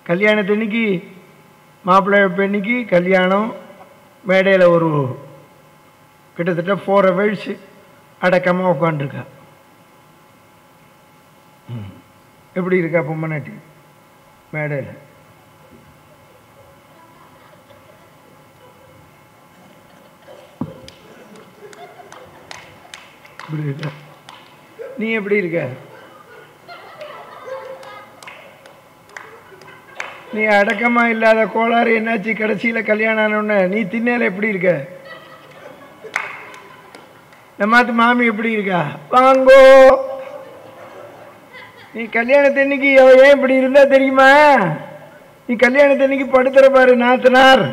கல்யாணத்தன்னைக்கு மாப்பிள்ளை பெண்ணிக்கு கல்யாணம் மேடையில் ஒரு கிட்டத்தட்ட 4 hours அடக்கமாக உட்காந்துருக்கா. எப்படி இருக்கா பொம்மநாட்டி மேடையில்? இப்படி இருக்க. நீ எப்படி இருக்க? நீ அடக்கமாக இல்லாத கோளாறு என்னாச்சு? கடைசியில் கல்யாணம் ஆனோன்னு நீ திண்ணையில் எப்படி இருக்க? நம்மாத்து மாமி எப்படி இருக்கா? வாங்கோ. நீ கல்யாணத்தன்னைக்கு அவ ஏன் இப்படி இருந்தா தெரியுமா? நீ கல்யாணத்தன்னைக்கு படுத்துற பாரு, நாத்தனார்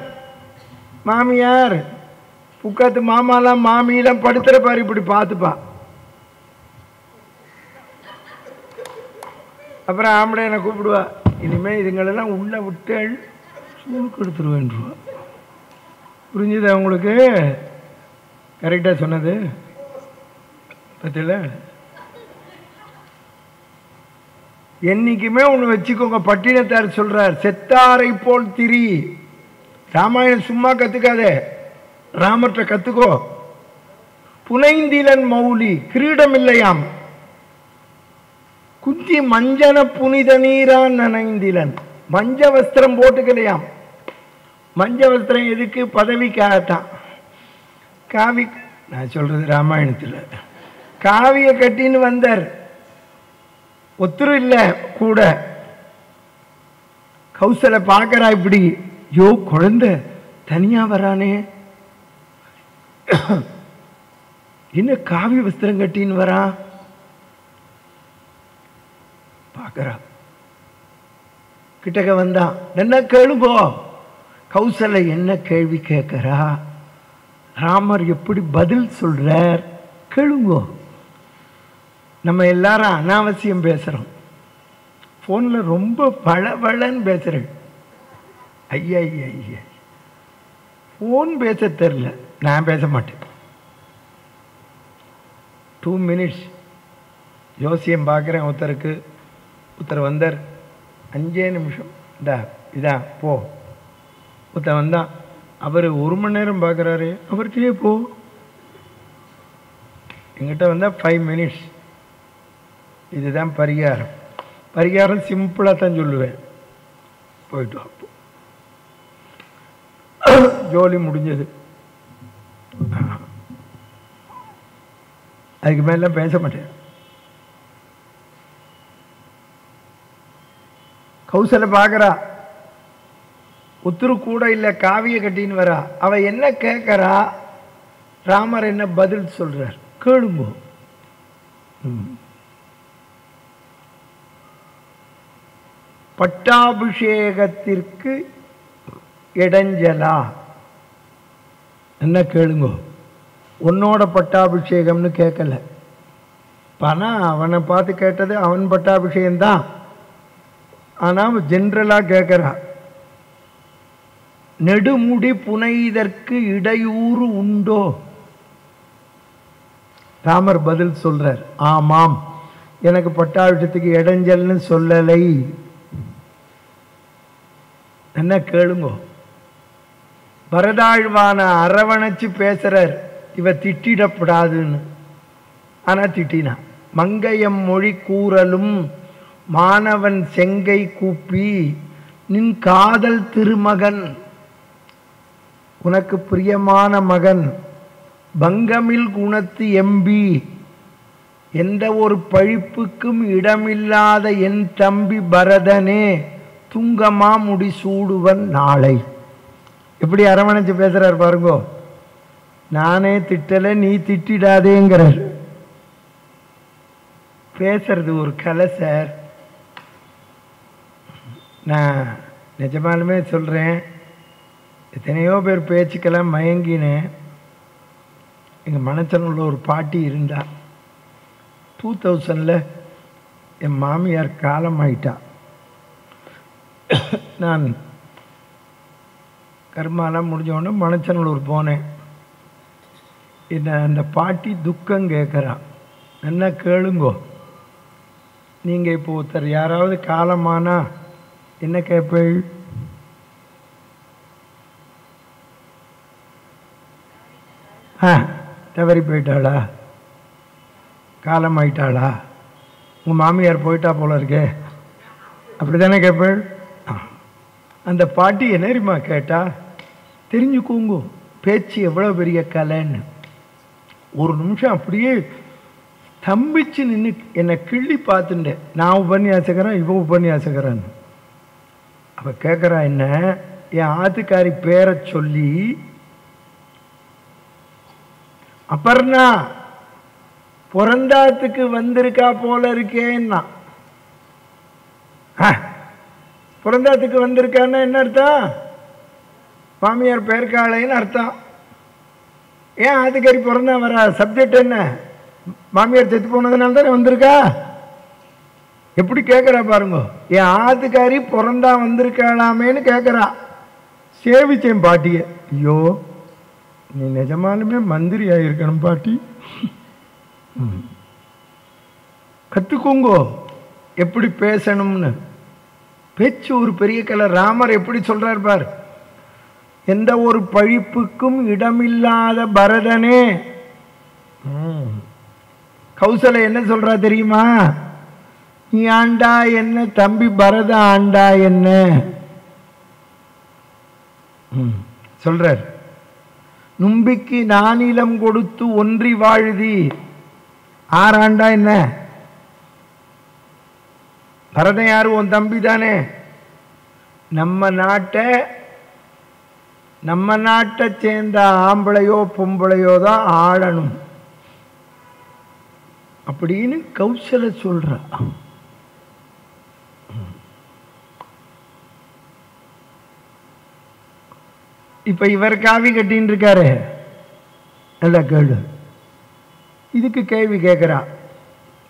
மாமியார் புக்காத்து மாமாலாம் மாமியெல்லாம் படுத்துற பாரு, இப்படி பார்த்துப்பா. அப்புறம் ஆம்பளை என்னை கூப்பிடுவா, இனிமேல் இதுங்களெல்லாம் உள்ள விட்டால் சூழுக்கு எடுத்துருவேன்ருவா. புரிஞ்சுதா உங்களுக்கு? கரெக்டாக சொன்னது பத்தில. என்னைக்குமே ஒன்று வச்சுக்கோங்க, பட்டினத்தார் சொல்றார், செத்தாரை போல் திரி. ராமாயணம் சும்மா கத்துக்காதே, ராமற்ற கத்துக்கோ. புனைந்திலன் மௌலி, கிரீடம் இல்லையாம். குந்தி மஞ்சன புனித நீரான் நனைந்திலன், மஞ்ச வஸ்திரம் போட்டுக்கலையாம். மஞ்ச வஸ்திரம் எதுக்கு? பதவிக்காகத்தான். காவி, நான் சொல்றது ராமாயணத்தில், காவிய கட்டின்னு வந்தார், ஒத்துரு இல்லை கூட. கௌசல பார்க்கறா, இப்படி யோ குழந்தை தனியா வரானே, என்ன காவி வஸ்திரம் கட்டின்னு வரா பார்க்கறா. கிட்டக்க வந்தான், என்ன கேளுங்கோ. கௌசல என்ன கேள்வி கேட்கறா, ராமர் எப்படி பதில் சொல்றார் கேளுங்கோ. நம்ம எல்லாரும் அனாவசியம் பேசுறோம், போன்ல ரொம்ப பளபளன்னு பேசுறேன். ஐயா ஐயா ஐயா, போன் பேச தெரியல, நான் பேச மாட்டேன். 2 minutes ஜோசியம் பார்க்குறேன். ஒருத்தர் வந்தார், 5 நிமிஷம் இதான் போ. ஒருத்தர் வந்தான், அவர் 1 மணி நேரம் பார்க்குறாரு, அவர்கிட்டயே போ. எங்கிட்ட வந்தால் 5 minutes. இதுதான் பரிகாரம். பரிகாரம் சிம்பிளாக தான் சொல்லுவேன், போயிட்டு வா. ஜோலி முடிஞ்சது. அதுக்கு மேல பேச மாட்டேன். கௌசல பார்க்கறா, ஒத்துரு கூட இல்லை, காவிய கட்டின்னு வரா. அவ என்ன கேட்கறா, ராமர் என்ன பதில் சொல்றார் கேளுங்கோ. பட்டாபிஷேகத்திற்கு இடைஞ்சலா, என்ன கேளுங்கோ. உன்னோட பட்டாபிஷேகம்னு கேட்கல, ஆனா அவனை பார்த்து கேட்டது அவன் பட்டாபிஷேகம்தான். ஆனா ஜென்ரலா கேட்கிறா, நெடுமுடி புனைதற்கு இடையூறு உண்டோ? ராமர் பதில் சொல்றார், ஆமாம், எனக்கு பட்டாபிஷேகத்துக்கு இடைஞ்சல்னு சொல்லலை. என்ன கேளுங்கோ. பரதாழ்வான அரவணைச்சு பேசுறார், இவ திட்டிடப்படாதுன்னு. ஆனா திட்டினா. மங்கையம் மொழி கூறலும் மாணவன் செங்கை கூப்பி நின் காதல் திருமகன், உனக்கு பிரியமான மகன், பங்கமில் குணத்து எம்பி, எந்த ஒரு பழிப்புக்கும் இடமில்லாத என் தம்பி பரதனே, துங்கமா முடி சூடுவன் நாளை. எப்படி அரவணைச்சு பேசுறார் பாருங்கோ. நானே திட்டல, நீ திட்டிடாதேங்கிறார். பேசுறது ஒரு கலை சார். நான் நிஜமாலுமே சொல்றேன், எத்தனையோ பேர் பேச்சுக்கெல்லாம் மயங்கினேன். எங்கள் மனச்சனூரில் ஒரு பாட்டி இருந்தா. 2000 என் மாமியார் காலமாயிட்டா. நான் கர்மாலாம் முடிஞ்சோடனே மணச்சனூர் போனேன். அந்த பாட்டி துக்கம் கேட்குறான். என்ன கேளுங்கோ. நீங்கள் இப்போ ஒருத்தர் யாராவது காலமானா என்ன கேட்பேள்? தவறி போயிட்டாளா? காலம் ஆயிட்டாளா? உங்கள் மாமியார் போயிட்டா போல இருக்கே, அப்படி தானே கேட்பேள்? அந்த பாட்டி என்ன தெரியுமா கேட்டா? தெரிஞ்சுக்கோங்க பேச்சு எவ்வளோ பெரிய கலைன்னு. ஒரு நிமிஷம் அப்படியே தம்பிச்சு நின்று என்னை கிள்ளி பார்த்துட்டேன். நான் உபன்யாசகரன், இவ உபன்யாசகரன். அப்போ கேட்குறா, என்ன என் ஆத்துக்காரி பேரை சொல்லி, அபர்ணா பிறந்தாத்துக்கு வந்திருக்கா போல இருக்கேன்னா. பிறந்தாத்துக்கு வந்திருக்கான்னா என்ன அர்த்தம்? மாமியார் பேர்காளைன்னு அர்த்தம். ஏன் ஆத்துக்காரி பிறந்தா வரா? சப்ஜெக்ட் என்ன? மாமியார் செத்து போனதுனால தானே வந்திருக்கா. எப்படி கேட்குறா பாருங்க. என் ஆத்துக்காரி பிறந்தா வந்திருக்காளாமேன்னு கேட்குறா. சேவிச்சேன் பாட்டியை. ஐயோ, நீ நிஜமாலுமே மந்திரி ஆகிருக்கணும் பாட்டி. கற்றுக்கோங்கோ எப்படி பேசணும்னு. பேச்சு ஒரு பெரிய கலை. ராமர் எப்படி சொல்றார் பார், எந்த ஒரு பழிப்புக்கும் இடமில்லாத பரதனே. கௌசலை என்ன சொல்றா தெரியுமா? நீ ஆண்டா என்ன, தம்பி பரத ஆண்டா என்ன சொல்றார். நும்பிக்கு நானிலம் கொடுத்து ஒன்றி வாழுதி. ஆறாண்டா என்ன? பரதன் யாரு? உன் தம்பி தானே. நம்ம நாட்டை சேர்ந்த ஆம்பளையோ பொம்பளையோ தான் ஆளணும் அப்படின்னு கௌசல சொல்ற. இப்ப இவர் காவி கட்டின்னு இருக்காரு. நல்ல கேளு. இதுக்கு கேள்வி கேட்கிறா.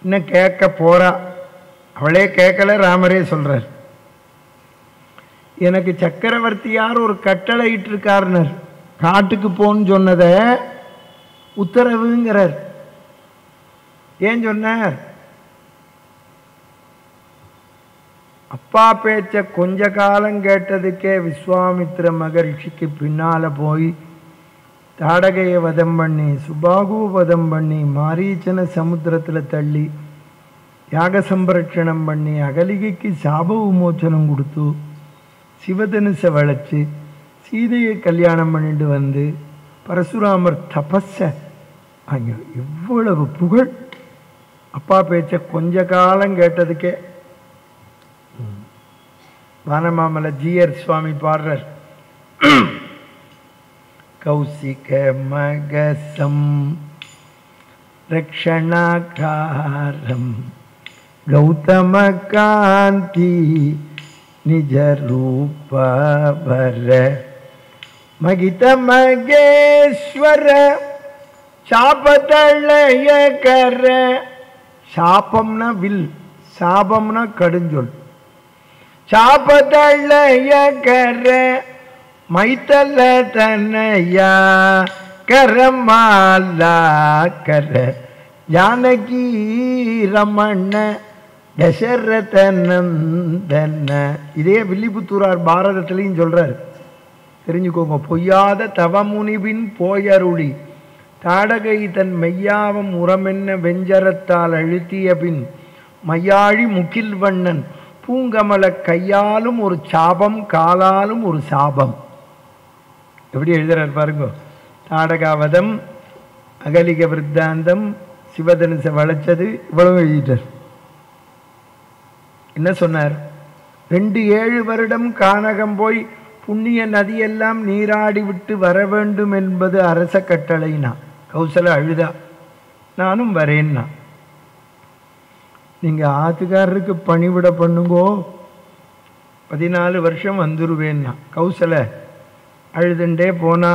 இன்னும் கேட்க போறா. அவளே கேட்கல, ராமரே சொல்றார். எனக்கு சக்கரவர்த்தியார் ஒரு கட்டளை இட்டிருக்காருனர். காட்டுக்கு போன்னு சொன்னத உத்தரவுங்கிறார். ஏன் சொன்னார்? அப்பா பேச்ச கொஞ்ச காலம் கேட்டதுக்கே விஸ்வாமித்திர மகரிஷிக்கு பின்னால போய் தாடகையை வதம் பண்ணி, சுபாகுவை வதம் பண்ணி, மாரீச்சனை சமுத்திரத்தில் தள்ளி, யாக சம்பரட்சணம் பண்ணி, அகலிகைக்கு சாப விமோச்சனம் கொடுத்து, சிவதனுசை வளைச்சு சீதையை கல்யாணம் பண்ணிட்டு வந்து, பரசுராமர் தபஸ, அங்கே எவ்வளவு புகழ். அப்பா பேச்ச கொஞ்ச காலம் கேட்டதுக்கே. வானமாமலை ஜிஆர் சுவாமி பாடுறார். கௌசிக மகசம் ரக்ஷணாகாரம் கௌதம காந்தி நிஜ ரூபவர மகித மகேஸ்வர சாபதளயகர. சாபம்னா வில், சாபம்னா கடுஞ்சொல். சாபதளயகர மைத்தல தனயா கரமாலா கர ஜானகி ரமண தசரத நந்தன. இதே வில்லிபுத்தூரார் பாரதத்திலையும் சொல்றார். தெரிஞ்சுக்கோங்க. பொய்யாத தவமுனிபின் போயருளி தாடகை தன் மெய்யாவம் உரமென்ன வெஞ்சரத்தால் அழுத்திய பின் மையாழி முகில் வண்ணன் பூங்கமல கையாலும் ஒரு சாபம் காலாலும் ஒரு சாபம். எப்படி எழுதுறார் பாருங்க. தாடகாவதம், அகலிக விருத்தாந்தம், சிவதனுச வளைச்சது, இவ்வளவு எழுதிட்டார். என்ன சொன்னார்? 2-7 வருடம் கானகம் போய் புண்ணிய நதியெல்லாம் நீராடி விட்டு வர வேண்டும் என்பது அரச கட்டளைனா. கௌசல அழுதா. நானும் வரேன்னா. நீங்கள் ஆத்துக்காரருக்கு பணிவிட பண்ணுங்கோ, 14 வருஷம் வந்துருவேன்னா. கௌசல அழுதுண்டே போனா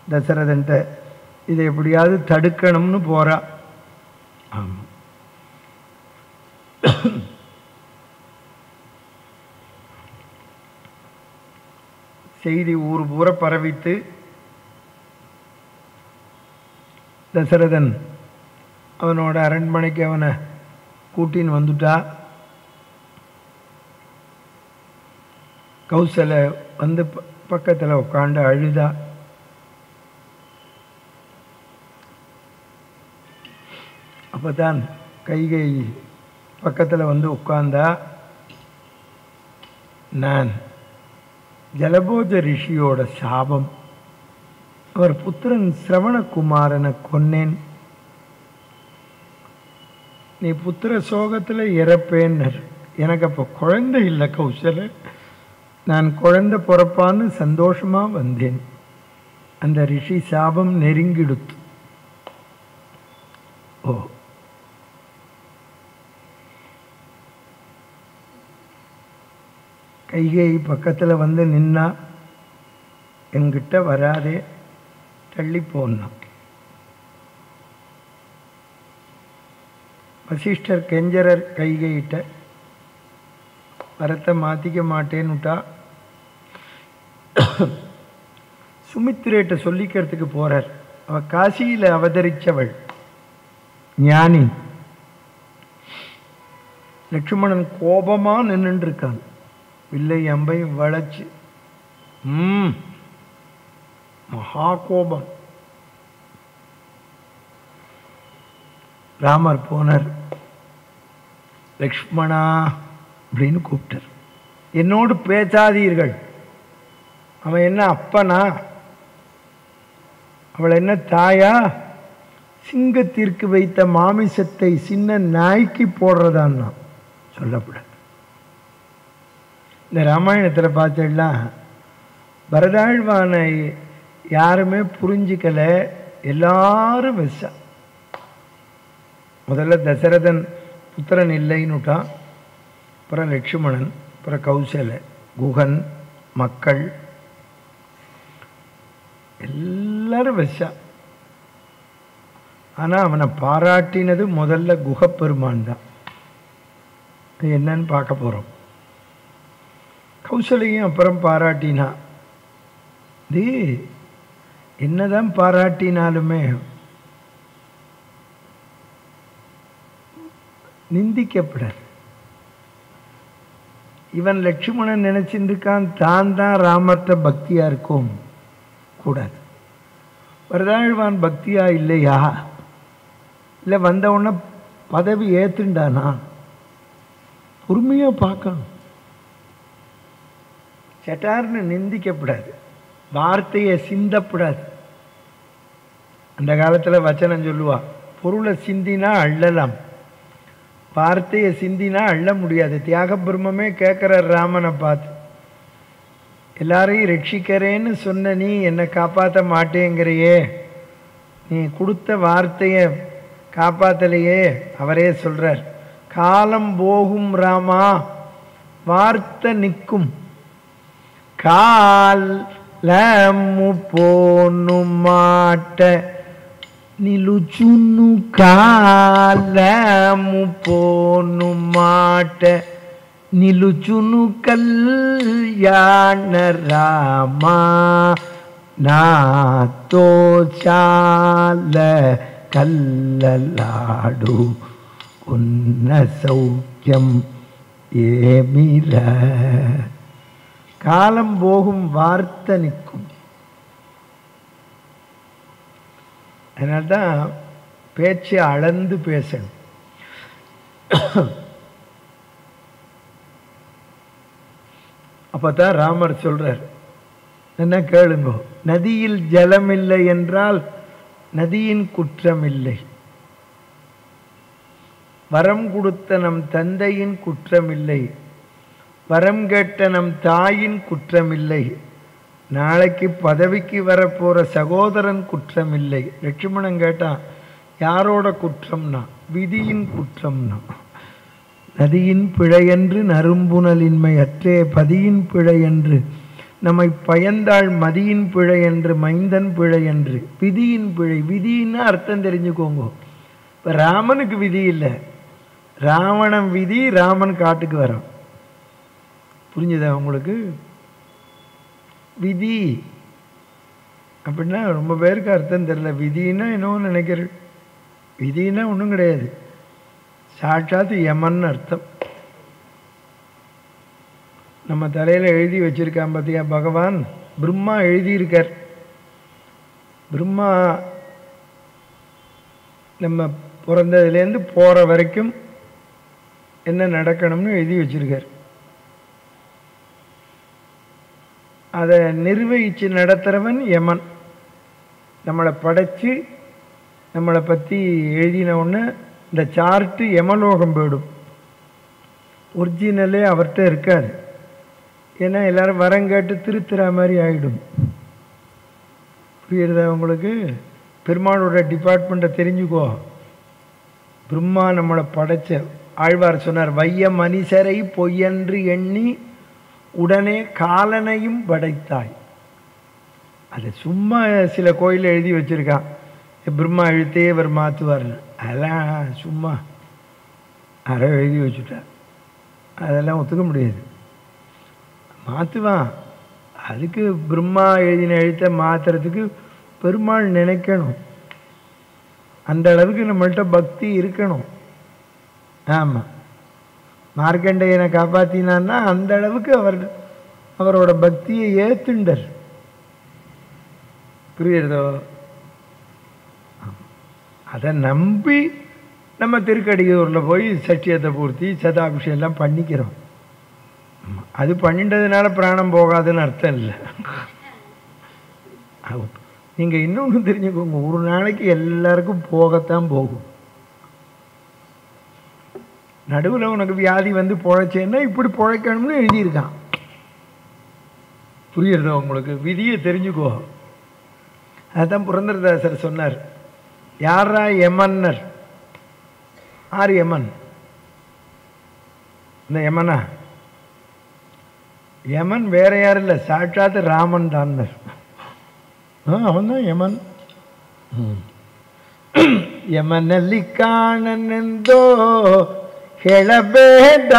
தசரதன்ட்ட. இதை எப்படியாவது தடுக்கணும்னு போறா. ஆமாம். செய்தி ஊர் பூரா பரவித்து தசரதன் அவனோட அரண்மனைக்கு அவனை கூட்டின்னு வந்துட்டா. கௌசலை வந்து பக்கத்தில் உட்காந்து அழுதா. அப்போ தான் கைகை பக்கத்தில் வந்து உட்கார்ந்தா. நான் ஜலபோஜ ரிஷியோட சாபம், அவர் புத்திரன் சிரவணகுமாரனை கொன்னேன், நீ புத்திர சோகத்தில் இறப்பேன்னர். எனக்கு அப்போ குழந்தை இல்லை கௌசல, நான் குழந்தை பிறப்பான்னு சந்தோஷமாக வந்தேன். அந்த ரிஷி சாபம் நெருங்கிடுத்து. ஓ, கைகை பக்கத்தில் வந்து நின்னா, என்கிட்ட வராதே, தள்ளி போனான். வசிஷ்டர் கெஞ்சரர் கைகையிட்ட வரத்தை மாற்றிக்க மாட்டேன்னுட்டா. சுமித்திரேட்ட சொல்லிக்கிறதுக்கு போகிறார். அவள் காசியில் அவதரித்தவள், ஞானி. லட்சுமணன் கோபமாக நின்றுருக்கான், வில்லை அம்பை வளைச்சு. மகா கோபம். ராமர் போனார். லக்ஷ்மணா அப்படின்னு கூப்பிட்டார். என்னோடு பேசாதீர்கள். அவன் என்ன அப்பனா? அவள் என்ன தாயா? சிங்கத்திற்கு வைத்த மாமிசத்தை சின்ன நாய்க்கு போடுறதான்னா சொல்லப்படாது. இந்த ராமாயணத்தில் பார்த்தீங்கன்னா பரதாழ்வானை யாருமே புரிஞ்சிக்கல, எல்லாரும் விஷா. முதல்ல தசரதன் புத்திரன் இல்லைன்னுட்டான், அப்புறம் லட்சுமணன், அப்புறம் கௌசலை, குகன், மக்கள் எல்லாரும் விஷா. ஆனால் அவனை பாராட்டினது முதல்ல குகப்பெருமான் தான். என்னன்னு பார்க்க போகிறோம். கௌசலையும் அப்புறம் பாராட்டினா. இது என்னதான் பாராட்டினாலுமே நிந்திக்கப்படாது. இவன் லட்சுமணன் நினைச்சிருக்கான் தான் தான் ராமர்கிட்ட பக்தியா இருக்கும் கூடாது. வரதாழ்வான் பக்தியா இல்லையா? இல்லை வந்த உடனே பதவி ஏத்துண்டானா? பொறுமையா பார்க்கணும். சட்டார்னு நிந்திக்கப்படாது, வார்த்தையை சிந்தப்படாது. அந்த காலத்தில் வச்சனம் சொல்லுவா, பொருளை சிந்தினா அள்ளலாம், வார்த்தையை சிந்தினா அள்ள முடியாது. தியாக பிரம்மே கேட்குறார் ராமனை பார்த்து, எல்லாரையும் ரட்சிக்கிறேன்னு சொன்ன நீ என்னை காப்பாற்ற மாட்டேங்கிறையே, நீ கொடுத்த வார்த்தையை காப்பாற்றலையே. அவரே சொல்கிறார், காலம் போகும் ராமா, வார்த்தை நிற்கும், కాలము పోను మాట నిలుచును, కాలము పోను మాట నిలుచును, కళ్యాణ రామా నాతో చాల కల్లలాడు ఉన్న సౌఖ్యం ఏమిరా. காலம் போகும், வார்த்தை நிற்கும். அதனால்தான் பேச்சை அளந்து பேசணும். அப்பதான் ராமர் சொல்றார், என்ன கேளுங்க, நதியில் ஜலம் இல்லை என்றால் நதியின் குற்றம் இல்லை, வரம் கொடுத்த நம் தந்தையின் குற்றம் இல்லை, வரம் கேட்ட நம் தாயின் குற்றமில்லை, நாளைக்கு பதவிக்கு வரப்போகிற சகோதரன் குற்றமில்லை. லட்சுமணன் கேட்டான், யாரோட குற்றம்னா? விதியின் குற்றம்னா. நதியின் பிழையன்று நறும்புணலின்மை அற்றே பதியின் பிழையன்று நம்மை பயந்தாள் மதியின் பிழையன்று மைந்தன் பிழையன்று விதியின் பிழை. விதின்னு அர்த்தம் தெரிஞ்சுக்கோங்க. இப்போ ராமனுக்கு விதி இல்லை, ராவணன் விதி, ராமன் காட்டுக்கு வரான். புரிஞ்சுதா உங்களுக்கு? விதி அப்படின்னா ரொம்ப பேருக்கு அர்த்தம் தெரியல. விதின்னா என்னன்னு நினைக்கிறேன். விதின்னா ஒன்றும் கிடையாது, சாட்சாத் யமன் அர்த்தம். நம்ம தலையில் எழுதி வச்சிருக்கான் பார்த்தியா பகவான். பிரம்மா எழுதியிருக்கார். பிரம்மா நம்ம பிறந்ததுலேருந்து போகிற வரைக்கும் என்ன நடக்கணும்னு எழுதி வச்சிருக்கார். அதை நிர்வகித்து நடத்துகிறவன் யமன். நம்மளை படைச்சி நம்மளை பற்றி எழுதினவுடனே இந்த சார்ட்டு யமலோகம் போயிடும். ஒரிஜினலே அவர்கிட்ட இருக்காது. ஏன்னா எல்லோரும் வரங்கேட்டு திருத்துற மாதிரி ஆகிடும். புரியுறதா உங்களுக்கு? பெருமாளோட டிபார்ட்மெண்ட்டை தெரிஞ்சுக்கோ. பிரம்மா நம்மளை படைச்ச ஆழ்வார் சொன்னார், வைய மனுஷரை பொய்யன்று எண்ணி உடனே காலனையும் படைத்தாய். அதை சும்மா சில கோயிலில் எழுதி வச்சுருக்கான், பிரம்மா எழுத்தே இவர் மாற்றுவார்னு. அதெல்லாம் சும்மா அரை எழுதி வச்சுட்டார். அதெல்லாம் ஒத்துக்க முடியாது. மாற்றுவான். அதுக்கு பிரம்மா எழுதின எழுத்தை மாற்றுறதுக்கு பெருமாள் நினைக்கணும். அந்த அளவுக்கு நம்மள்கிட்ட பக்தி இருக்கணும். ஆமாம், மார்க்கண்டேயனை காப்பாற்றினான்னா அந்த அளவுக்கு அவரோட பக்தியை ஏத்துண்டர். புரியுறதோ? அதை நம்பி நம்ம திருக்கடியூரில் போய் சட்டியத்தை பூர்த்தி சதாபிஷேகம் எல்லாம் பண்ணிக்கிறோம். அது பண்ணிட்டதுனால பிராணம் போகாதுன்னு அர்த்தம் இல்லை. நீங்கள் இன்னொன்று தெரிஞ்சுக்கோங்க, ஒரு நாளைக்கு எல்லாருக்கும் போகத்தான் போகும். நடுவில் உனக்கு வியாதி வந்து பொழைச்சேன்னா இப்படி பொழைக்கணும்னு எழுதியிருக்கான். புரியுறதோ உங்களுக்கு? விதியை தெரிஞ்சுக்கோ. அதுதான் புரந்தரதாசர் சொன்னார், யாரா யமன்னர்? ஆறு யமன்? இந்த யமனா? யமன் வேற யாரும் இல்லை, சாட்சாத்து ராமன் தான்னர். அவன் தான் யமன். யமನಲ್ಲಿ ಕಾಣನೆಂದೋ ಹೇಳಬೇಡ,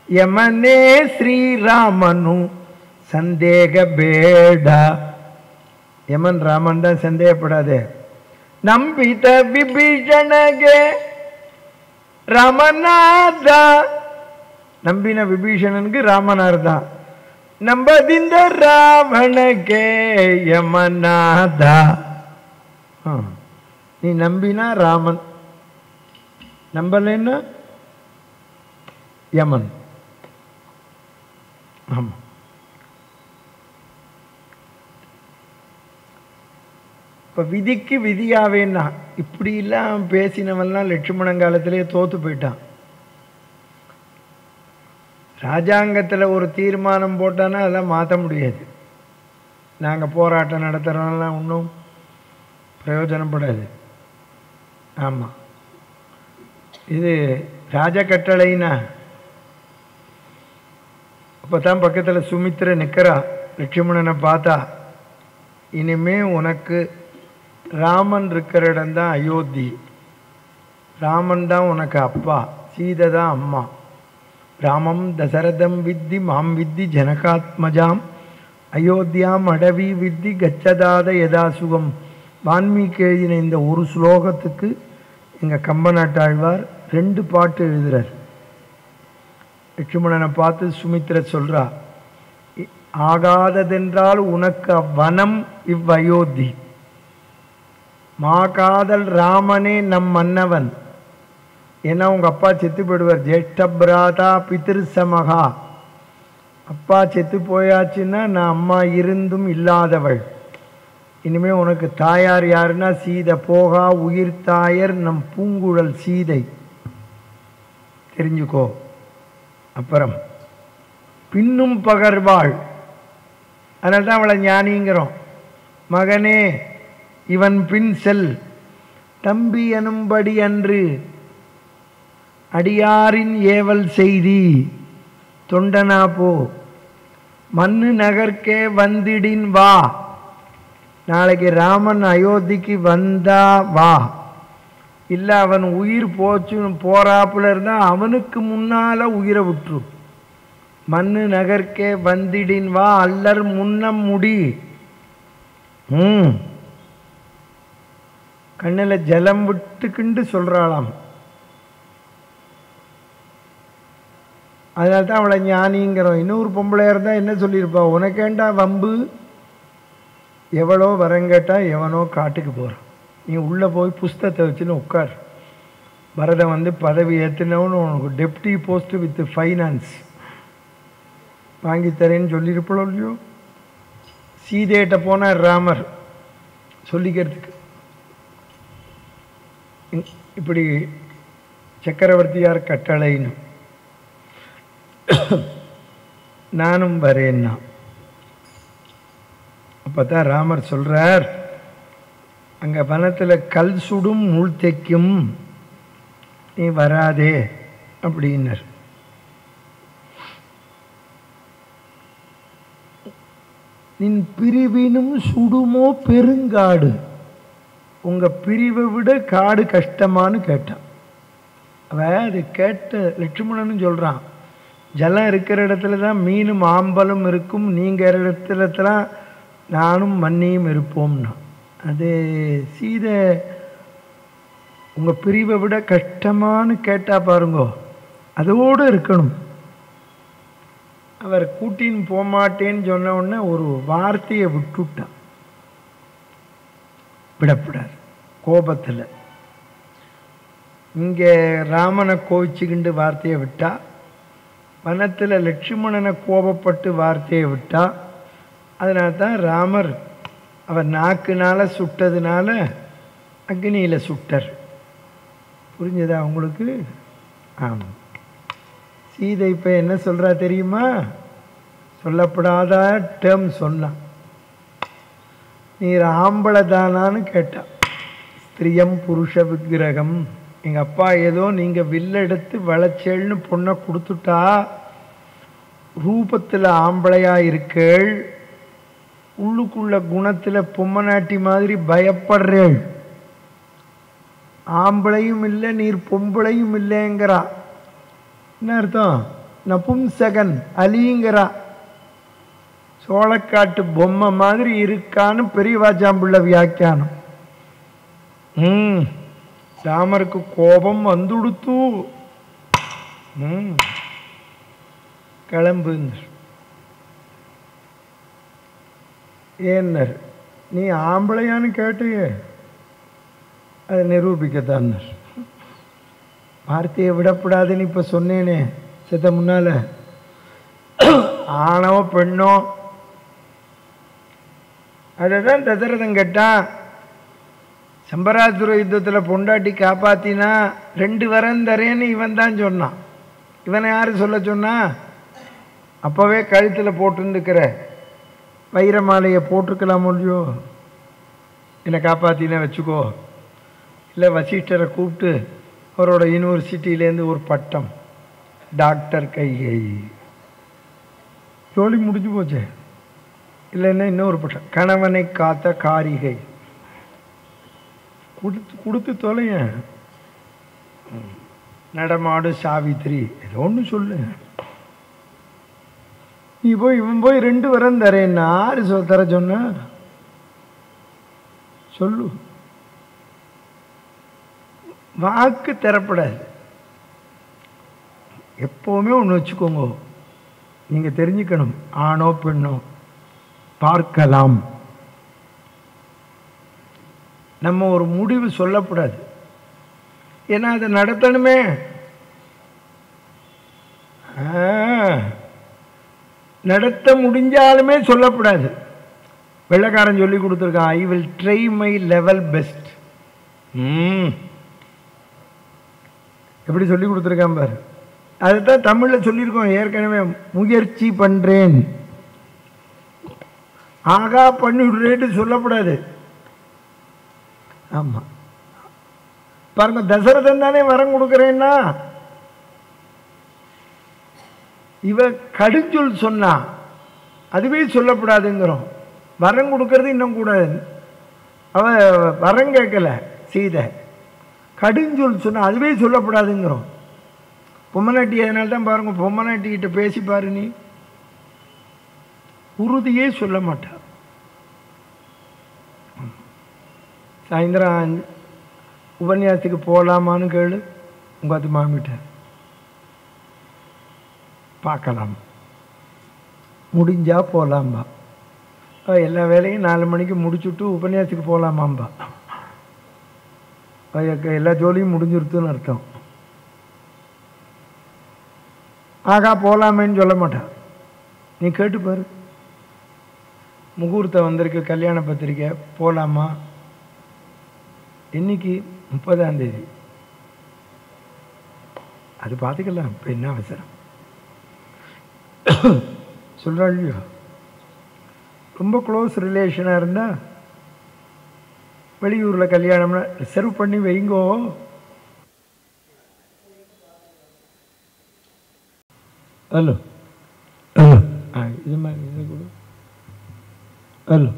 ಯಮನೇ ಶ್ರೀರಾಮನು ಸಂದೇಹ ಬೇಡ. யமன் ராமன் தான், சந்தேகப்படாதே. ನಂಬಿತ ವಿಭೀಷಣಗೆ ರಾಮನಾದ, நம்பின விபீஷணனுக்கு ராமனார் தான். நம்பதிந்த ராவணகே யமநாதா. நீ நம்பினா ராமன், நம்பலைன்னா யமன். ஆமாம். இப்போ விதிக்கு விதியாவேன்னா இப்படிலாம் பேசினவன்லாம் லட்சுமணங்காலத்திலே தோற்று போயிட்டான். ராஜாங்கத்தில் ஒரு தீர்மானம் போட்டானா அதெல்லாம் மாற்ற முடியாது. நாங்கள் போராட்டம் நடத்துகிறோம்லாம் ஒன்றும் பிரயோஜனப்படாது. ஆமாம், இது ராஜ கட்டளைன்னா. அப்போ தான் பக்கத்தில் சுமித்திரை நிற்கிறா. லட்சுமணனை பார்த்தா, இனிமே உனக்கு ராமன் இருக்கிற இடம்தான் அயோத்தி. ராமன் தான் உனக்கு அப்பா, சீதை தான் அம்மா. ராமம் தசரதம் வித்தி மாம் வித்தி ஜனகாத்மஜாம், அயோத்தியாம் அடவி வித்தி கச்சதாத யதா சுகம். வான்மீகி எழுதின இந்த ஒரு ஸ்லோகத்துக்கு எங்கள் கம்பநாட்டாழ்வார் 2 பாட்டு எழுதுகிறார். லட்சுமணனை பார்த்து சுமித்திர சொல்கிறா, ஆகாததென்றால் உனக்கு அவ்வனம் இவ்வயோத்தி, மாகாதல் ராமனே நம் மன்னவன். ஏன்னா உங்கள் அப்பா செத்து போயிடுவார். ஜேஷ்ட பிராதா பிதிரு சமகா, அப்பா செத்து போயாச்சுன்னா நான் அம்மா இருந்தும் இல்லாதவள். இனிமேல் உனக்கு தாயார் யாருன்னா சீதை. போகா உயிர் தாயர் நம் பூங்குழல் சீதை, தெரிஞ்சுக்கோ. அப்புறம் பின்னும் பகர்வாள், அதனால தான் அவளை ஞானிங்கிறோம். மகனே இவன் பின் செல், தம்பி எனும்படி அன்று அடியாரின் ஏவல் செய்தி. தொண்டனா போ, மண்ணு நகர்க்கே வந்திடின் வா. நாளைக்கு ராமன் அயோத்திக்கு வந்தா வா, இல்லை அவன் உயிர் போச்சு போறாப்புல இருந்தா அவனுக்கு முன்னால உயிரை விட்டுரு. மண்ணு நகர்க்கே வந்திடின் வா, அல்லர் முன்னம் முடி. கண்ணில் ஜலம் விட்டுக்கிண்டு சொல்றாளாம். அதனால தான் அவளை ஞானிங்கிறோம். இன்னொரு பொம்பளையாக இருந்தால் என்ன சொல்லியிருப்பா, உனக்கேண்டா வம்பு, எவ்வளோ வரங்கேட்டா எவனோ காட்டுக்கு போகிறான், நீ உள்ளே போய் புஸ்தகத்தை வச்சுன்னு உட்கார், பரதன் வந்து பதவி ஏற்றினவனு உனக்கு டெப்டி போஸ்ட் வித் ஃபைனான்ஸ் வாங்கித்தரேன்னு சொல்லியிருப்போம் இல்லையோ. சீதையிட்ட போனார் ராமர் சொல்லிக்கிறதுக்கு, இப்படி சக்கரவர்த்தியார் கட்டளைன்னு, நானும் வரேன்னா. அப்போ தான் ராமர் சொல்கிறார், அங்கே வனத்தில் கல் சுடும் முள் தைக்கும், நீ வராதே அப்படின்னர். நின் பிரிவினும் சுடுமோ பெருங்காடு, உங்கள் பிரிவை விட காடு கஷ்டமானு கேட்டான். அவன் அது கேட்ட லட்சுமணன்னு சொல்கிறான், ஜலம் இருக்கிற இடத்துல தான் மீனும் ஆம்பலும் இருக்கும், நீங்கள் இடத்துல தான் நானும் மண்ணியும் இருப்போம்னா. அது சீதை உங்கள் பிரிவை விட கஷ்டமானு கேட்டால் பாருங்கோ, அதோடு இருக்கணும். அவர் கூட்டின்னு போகமாட்டேன்னு சொன்ன உடனே ஒரு வார்த்தையை விட்டுட்டான், விடப்படாது கோபத்தில். இங்கே ராமனை கோவிச்சுக்கிண்டு வார்த்தையை விட்டா, வனத்தில் லட்சுமணனை கோபப்பட்டு வார்த்தையை விட்டா. அதனால தான் ராமர் அவர் நாக்குனால சுட்டதுனால அக்னியில் சுட்டர். புரிஞ்சதா உங்களுக்கு? ஆமாம். சீதை இப்போ என்ன சொல்கிறா தெரியுமா, சொல்லப்படாத டேர்ம் சொன்னான். நீர் ஆம்பளை தானான்னு கேட்டா. ஸ்திரியம் புருஷ விக்கிரகம், எங்கள் அப்பா ஏதோ நீங்கள் வில்ல எடுத்து வளச்சேல்னு பொண்ணை கொடுத்துட்டா, ரூபத்தில் ஆம்பளையாக இருக்கேள், உள்ளுக்குள்ள குணத்தில் பொம்மநாட்டி மாதிரி பயப்படுறேள், ஆம்பளையும் இல்லை நீர் பொம்பளையும் இல்லைங்கிறா. என்ன அர்த்தம்? நபும்சகன் அலிங்கிறா. சோளக்காட்டு பொம்மை மாதிரி இருக்கான்னு பெரியவாச்சாம்புள்ள வியாக்கியானம். ராமருக்கு கோபம் வந்துடுத்து. கிளம்பு ஏன்னர், நீ ஆம்பளையான்னு கேட்டியே, அதை நிரூபிக்கத்தான். வார்த்தையை விடப்படாதுன்னு இப்போ சொன்னேனே செத்த முன்னால, ஆணோ பெண்ணோ, அதுதான் தசரதன் கேட்டான். சம்பராசுர யுத்தத்தில் பொண்டாட்டி காப்பாத்தினா 2 வரம் தரேன்னு இவன் தான் சொன்னான். இவனை யார் சொல்ல சொன்னா? அப்போவே கழுத்தில் போட்டுருந்துக்கிற வைர மாலையை போட்டிருக்கலாம் இல்லையோ, என்னை காப்பாற்றினா வச்சுக்கோ. இல்லை வசிஷ்டரை கூப்பிட்டு அவரோட யூனிவர்சிட்டியிலேருந்து ஒரு பட்டம், டாக்டர் கைகை, ஜோலி முடிஞ்சு போச்சு. இல்லைன்னா இன்னொரு பட்டம், கணவனை காத்த காரிகை, கொடுத்து தொலைய. நடமாடு சாவித்திரி, ஏதோ ஒன்று சொல்லு. நீ போய் இவன் போய் 2 வரம் தரேன்னா யாரு தர சொன்ன? சொல்லு. வாக்கு தரப்படாது. எப்போவுமே ஒன்று வச்சுக்கோங்க, நீங்கள் தெரிஞ்சுக்கணும், ஆணோ பெண்ணோ பார்க்கலாம். நம்ம ஒரு முடிவு சொல்லப்படாது, ஏன்னா அதை நடத்தணுமே. நடத்த முடிஞ்சாலுமே சொல்லப்படாது. வெள்ளைக்காரன் சொல்லி கொடுத்துருக்கான், I will try my level best. எப்படி சொல்லி கொடுத்துருக்கான் பாரு. அதுதான் தமிழில் சொல்லியிருக்கோம் ஏற்கனவே, முயற்சி பண்ணுறேன். ஆகா பண்ணிவிடுறேன்னு சொல்லப்படாது. ஆமாம் பாருங்க, தசரதன் தானே வரம் கொடுக்குறேன்னா, இவ கடுஞ்சொல் சொன்னா அதுவே சொல்லப்படாதுங்கிறோம். வரம் கொடுக்கறது இன்னும் கூடாது. அவ வரம் கேட்கல சீதை, கடுஞ்சொல் சொன்னா அதுவே சொல்லப்படாதுங்கிறோம். பொம்மநாட்டி அதனால தான் பாருங்க, பொம்மநாட்டிக்கிட்ட பேசி பாரு, நீ உறுதியே சொல்ல மாட்டா. சாயந்தரம் உபன்யாசத்துக்கு போகலாமான்னு கேளு உங்க அது மாமிட்ட. பார்க்கலாம், முடிஞ்சா போகலாம்பா. எல்லா வேலையும் 4 மணிக்கு முடிச்சுட்டு உபன்யாசத்துக்கு போகலாமாம்பா. எல்லா ஜோலியும் முடிஞ்சிருத்துன்னு அர்த்தம். ஆகா போகலாமேன்னு சொல்ல மாட்டான். நீ கேட்டுப்பாரு, முகூர்த்தம் வந்திருக்கு, கல்யாண பத்திரிக்கை, போகலாமா? இன்னைக்கு 30ஆம் தேதி, அது பார்த்துக்கலாம், இப்போ என்ன அவசரம் சொல்கிறாள் இல்லையோ. ரொம்ப க்ளோஸ் ரிலேஷனாக இருந்தால் வெளியூரில் கல்யாணம்னா ரிசர்வ் பண்ணி வைங்கோ. ஹலோ ஹலோ, இது மாதிரி இது கொடு. ஹலோ,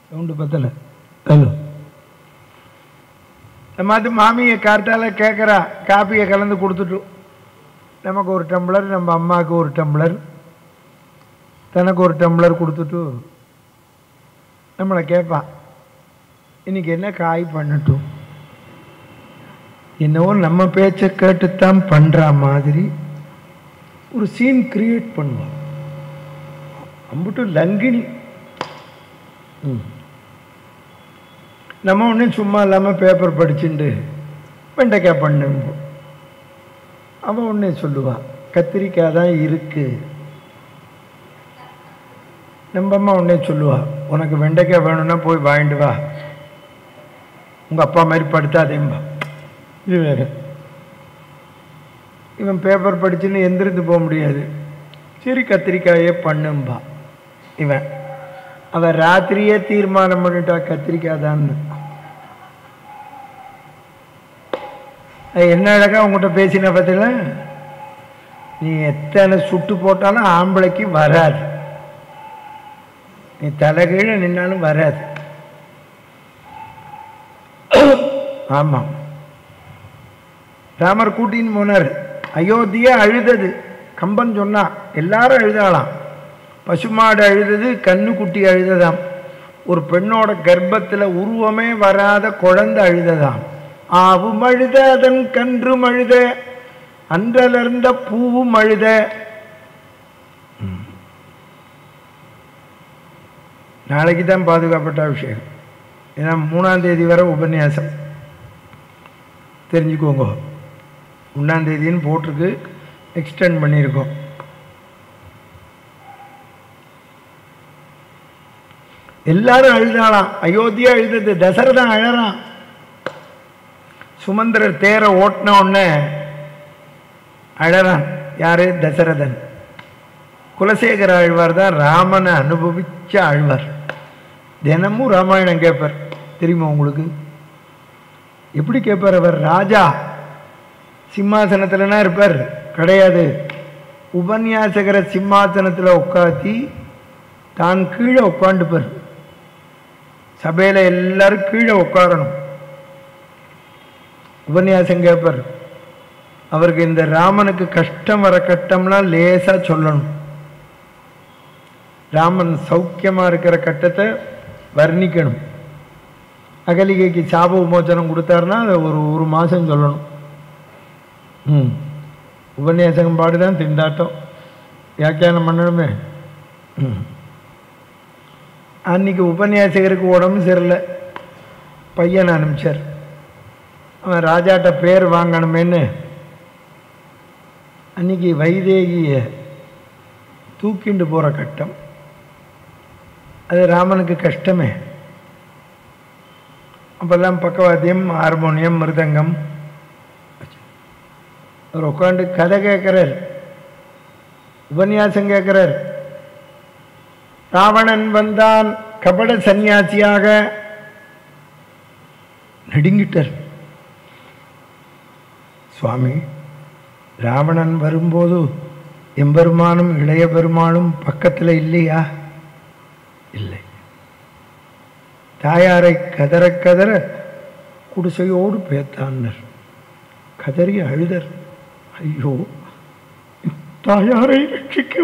சவுண்டு பத்தலை. ஹலோ, நம்ம அது மாமியை கார்த்தால கேட்குறா, காப்பியை கலந்து கொடுத்துட்டோம். நமக்கு ஒரு டம்ளர், நம்ம அம்மாவுக்கு ஒரு டம்ளர், தனக்கு ஒரு டம்ளர் கொடுத்துட்டு நம்மளை கேட்பான், இன்னைக்கு என்ன காய் பண்ணட்டும். என்னவோ நம்ம பேச்சை கேட்டுத்தான் பண்ணுற மாதிரி ஒரு சீன் கிரியேட் பண்ணுவான். அம்புட்டு லங்கினி. நம்ம ஒன்றும் சும்மா இல்லாமல் பேப்பர் படிச்சுட்டு வெண்டைக்காய் பண்ணும்போம். அவன் ஒன்றே சொல்லுவான், கத்திரிக்காய் தான் இருக்கு. நம்ம அம்மா ஒன்றே சொல்லுவா, உனக்கு வெண்டைக்காய் வேணும்னா போய் வாங்கிட்டு வா, உங்கள் அப்பா மாதிரி படுத்தாதேம்பா. இது வேறு. இவன் பேப்பர் படிச்சுன்னு எந்திரிந்து போக முடியாது, சரி கத்திரிக்காயே பண்ணும்பா. இவன் அவன் ராத்திரியே தீர்மானம் பண்ணிட்டா கத்திரிக்காய் தான். என்ன அழகா உங்கள்கிட்ட பேசின பார்த்தீங்களா, நீ எத்தனை சுட்டு போட்டாலும் ஆம்பளைக்கு வராது, நீ தலைகீழ நின்னாலும் வராது. ஆமாம், ராமர் கூட்டின்னு போனார், அயோத்தியா அழுதது. கம்பன் சொன்னா எல்லாரும் அழுதாளாம். பசுமாடு அழுதது, கண்ணுக்குட்டி அழுததாம். ஒரு பெண்ணோட கர்ப்பத்தில் உருவமே வராத குழந்தை அழுததாம். ஆவும் அழுத, அதன் கன்றும் அழுத, அன்றலர்ந்த பூவும் அழுத. நாளைக்கு தான் பாதுகாப்பட்ட விஷயம். ஏன்னா 3ஆம் தேதி வரை உபன்யாசம், தெரிஞ்சுக்கோங்க. 1ஆம் தேதின்னு போட்டிருக்கு, எக்ஸ்டெண்ட் பண்ணியிருக்கோம். எல்லாரும் அழுதாளாம். அயோத்தியா அழுதது, தசரதன் அழறான். சுமந்திரர் தேரை ஓட்டின உடனே அழறான். யாரு? தசரதன். குலசேகர ஆழ்வார் தான் ராமனை அனுபவிச்ச ஆழ்வார். தினமும் ராமாயணம் கேட்பார். தெரியுமா உங்களுக்கு? எப்படி கேட்பார் அவர்? ராஜா சிம்மாசனத்துலனா இருப்பார் கிடையாது, உபன்யாசகர சிம்மாசனத்தில் உட்காத்தி தான் கீழே உட்காந்துப்பார். சபையில் எல்லாரும் கீழே உட்காரணும், உபன்யாசம் கேட்பார். அவருக்கு இந்த ராமனுக்கு கஷ்டம் வர கட்டம்லாம் லேசா சொல்லணும். ராமன் சௌக்கியமா இருக்கிற கட்டத்தை வர்ணிக்கணும். அகலிகைக்கு சாப விமோச்சனம் கொடுத்தாருன்னா அதை ஒரு மாதம் சொல்லணும். உபன்யாசகம் பாடுதான் திண்டாட்டம், வியாக்கியானம் பண்ணணுமே. அன்னைக்கு உபன்யாசகருக்கு உடம்பு சரியில்லை, பையனை அனுப்பிச்சார். அவன் ராஜாட்ட பேர் வாங்கணுமேன்னு அன்னைக்கு வைதேகிய தூக்கிண்டு போகிற கட்டம். அது ராமனுக்கு கஷ்டமே. அப்பெல்லாம் பக்கவாத்தியம், ஹார்மோனியம், மிருதங்கம். அவர் உட்காந்து கதை கேட்கிறார், உபன்யாசம் கேட்கிறார். ராவணன் வந்தான் கபட சன்னியாசியாக. நடுங்கிட்டார் சுவாமி. ராவணன் வரும்போது எம்பெருமானும் இளைய பெருமானும் பக்கத்தில் இல்லையா? இல்லை. தாயாரை கதற கதற குடிசையோடு பேத்தான்னர். கதறி அழுதர். ஐயோ, தாயாரை ரட்சிக்க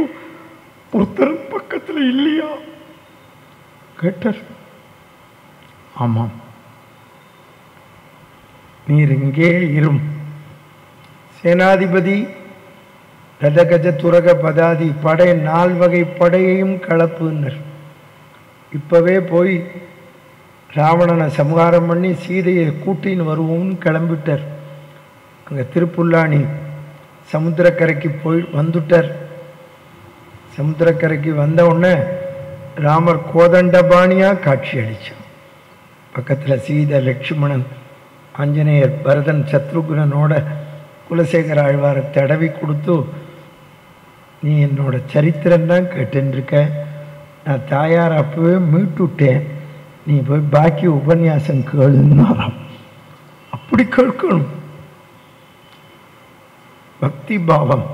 ஒருத்தரும் பக்கத்தில் இல்லையா? கேட்டார். ஆமாம், நீர் இங்கே இரும். சேனாதிபதி ரதகஜ துரக பதாதி படை 4 வகை படையையும் கலப்புன்னர். இப்போவே போய் ராவணனை சம்ஹாரம் பண்ணி சீதையை கூட்டின்னு வருவோம்னு கிளம்பிட்டார். அங்கே திருப்புல்லானி சமுத்திரக்கரைக்கு போய் வந்துட்டார். சமுத்திரக்கரைக்கு வந்த உடனே ராமர் கோதண்டபாணியாக காட்சி அளித்தார். பக்கத்தில் சீதை, லட்சுமணன், ஆஞ்சநேயர், பரதன், சத்ருகுணனோட குலசேகர ஆழ்வாரை தடவி கொடுத்து, நீ என்னோட சரித்திரம்தான் கேட்டுருக்க, நான் தாயார் அப்பவே மீட்டுட்டேன், நீ போய் பாக்கி உபன்யாசம் கேளுன்னாராம். அப்படி கேட்கணும், பக்தி பாவம்.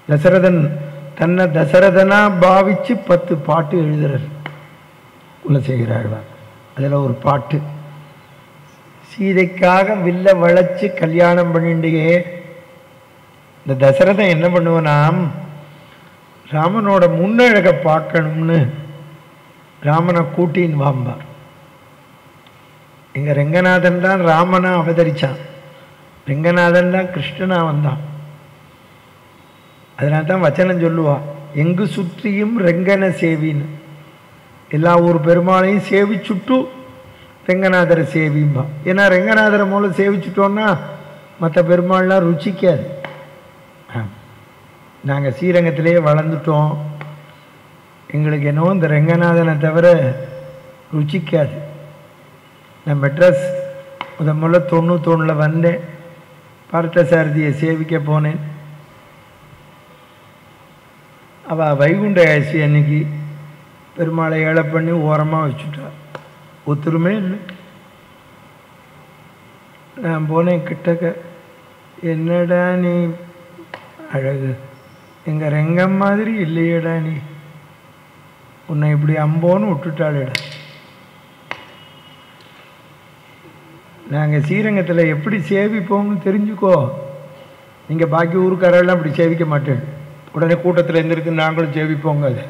தசரதன் தன்னை தசரதனா பாவிச்சு 10 பாட்டு எழுதுறார் குலசேகர ஆழ்வார். அதில் ஒரு பாட்டு, சீதைக்காக வில்ல வளைச்சு கல்யாணம் பண்ணிண்டியே. இந்த தசரதன் என்ன பண்ணுவனாம், ராமனோட முன்னழகை பார்க்கணும்னு ராமனை கூட்டின்னு வாம்பார். எங்கள் ரெங்கநாதன் தான் ராமனா அவதரித்தான், ரெங்கநாதன் தான் கிருஷ்ணனா வந்தான். அதனால தான் வச்சனம் சொல்லுவா, எங்கு சுற்றியும் ரெங்கனை சேவின்னு. எல்லா ஊர் பெருமாளையும் சேவிச்சுட்டு ரெங்கநாதரை சேவிம்பா. ஏன்னா ரெங்கநாதரை மூலம் சேவிச்சுட்டோன்னா மற்ற பெருமாள்லாம் ருச்சிக்காது. நாங்கள் ஸ்ரீரங்கத்திலே வளர்ந்துட்டோம், எங்களுக்கு என்னவோ இந்த ரெங்கநாதனை தவிர ருச்சிக்காது. நான் மெட்ராஸ் முதல்ல 91 வந்தேன், பார்த்தசாரதியை சேவிக்க போனேன். அவள் வைகுண்ட ஏசி அன்னைக்கு பெருமாளை ஏழை பண்ணி ஓரமாக வச்சுட்டா, ஒத்துருமே இல்லை. நான் போனேன் கிட்டக்க, என்னடா நீ அழகு, எங்கள் ரெங்கம் மாதிரி இல்லையடா நீ, உன்னை இப்படி அம்போன்னு விட்டுட்டாளேடா. நாங்கள் ஸ்ரீரங்கத்தில் எப்படி சேவிப்போம்னு தெரிஞ்சுக்கோ. நீங்கள் பாக்கி ஊருக்காரெல்லாம் அப்படி சேவிக்க மாட்டேன், உடனே கூட்டத்தில் இருந்திருக்கு நாங்களும் சேவிப்போங்க, அது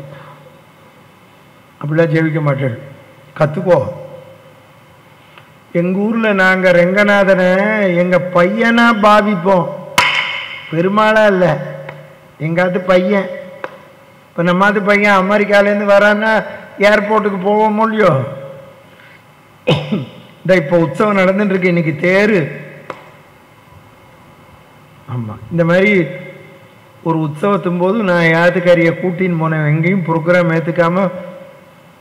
அப்படிலாம் சேவிக்க மாட்டேன், கற்றுக்கோ. எங்கள் ஊரில் நாங்கள் ரெங்கநாதனை எங்கள் பையனாக பாவிப்போம், பெருமாளா இல்லை, எங்காவது பையன். இப்போ நம்மாவது பையன் அமெரிக்காலேருந்து வரான்னா ஏர்போர்ட்டுக்கு போவோமோ இல்லையோ. இந்த இப்போ உற்சவம் நடந்துட்டு இருக்கு, இன்னைக்கு தேர். ஆமாம், இந்த மாதிரி ஒரு உற்சவத்தும் போது நான் யாத்துக்காரியை கூட்டின்னு போனேன். எங்கேயும் ப்ரோக்ராம் ஏற்றுக்காம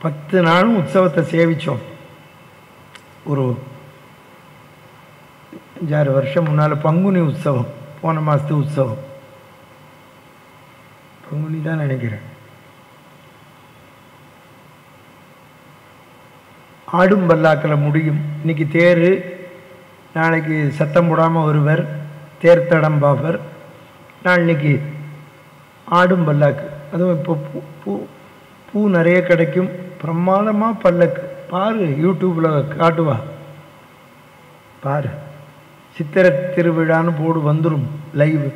10 நாளும் உற்சவத்தை சேவித்தோம். ஒரு 5-6 வருஷம் முன்னால் பங்குனி உற்சவம், போன மாதத்து உற்சவம், பங்குனி தான் நினைக்கிறேன். ஆடும் பல்லாக்கில் முடியும். இன்னைக்கு தேர், நாளைக்கு சத்தம் போடாமல் ஒருவர் தேர்த்தடம் பாப்பர், நாளைக்கு ஆடும் பல்லாக்கு. அதுவும் இப்போ பூ நிறைய கிடைக்கும், பிரமாதமாக பல்லக்கு. பாரு, யூடியூப்பில் காட்டுவா பாரு, சித்திரை திருவிழான்னு போடு, வந்துடும் லைவ்.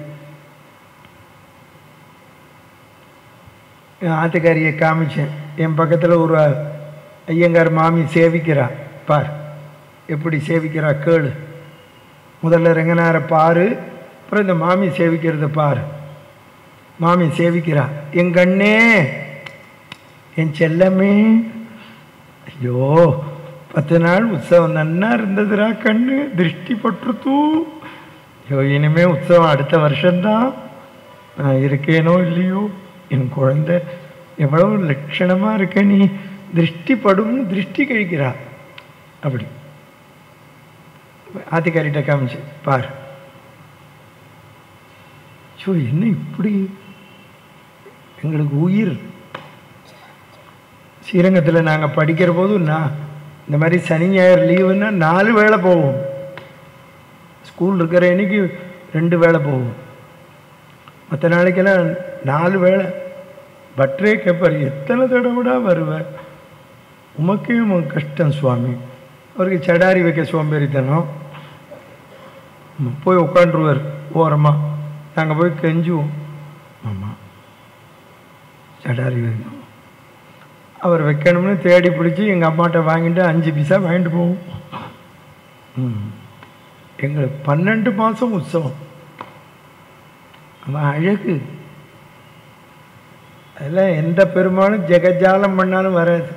என் ஆத்துக்காரியை காமிச்சேன், என் பக்கத்தில் ஒரு ஐயங்கார் மாமி சேவிக்கிறா, பார் எப்படி சேவிக்கிறா கேளு. முதல்ல ரெங்கனாரை பாரு, அப்புறம் இந்த மாமி சேவிக்கிறத பாரு. மாமி சேவிக்கிறா, என் கண்ணே, என் செல்லமே, ஐயோ 10 நாள் உற்சவம் நன்னா இருந்ததுரா கண்ணு, திருஷ்டி பட்டுருத்தூ. ஐயோ இனிமே உற்சவம் அடுத்த வருஷம்தான், நான் இருக்கேனோ இல்லையோ, என் குழந்தை எவ்வளவு லட்சணமாக இருக்க, நீ திருஷ்டி படும், திருஷ்டி கழிக்கிறா. அப்படி ஆத்திக்காரிட்ட காமிச்சு பார். ஸோ என்ன இப்படி எங்களுக்கு உயிர். ஸ்ரீரங்கத்தில் நாங்கள் படிக்கிற போது நான் இந்த மாதிரி சனி ஞாயிறு லீவுன்னா 4 வேளை போவோம். ஸ்கூல் இருக்கிற அன்னைக்கு 2 வேளை போவோம், மற்ற நாளைக்கெல்லாம் 4 வேளை. பட்ரே கேட்பார், எத்தனை தடவைடா வருவேன், உமக்கே கஷ்டம் சுவாமி. அவருக்கு சடாரி வைக்க சோம்பேறித்தனம், போய் உட்காந்துருவார் ஓரமாக. நாங்கள் போய் கெஞ்சுவோம், ஆமாம் சடாரி வைக்கணும். அவர் வைக்கணும்னு தேடி பிடிச்சி எங்கள் அம்மாட்ட வாங்கிட்டு 5 பைசா வாங்கிட்டு போவோம். எங்களுக்கு 12 மாதம் உற்சவம். அவன் அழகு. அதெல்லாம் எந்த பெருமானும் ஜெகஜாலம் பண்ணாலும் வராது.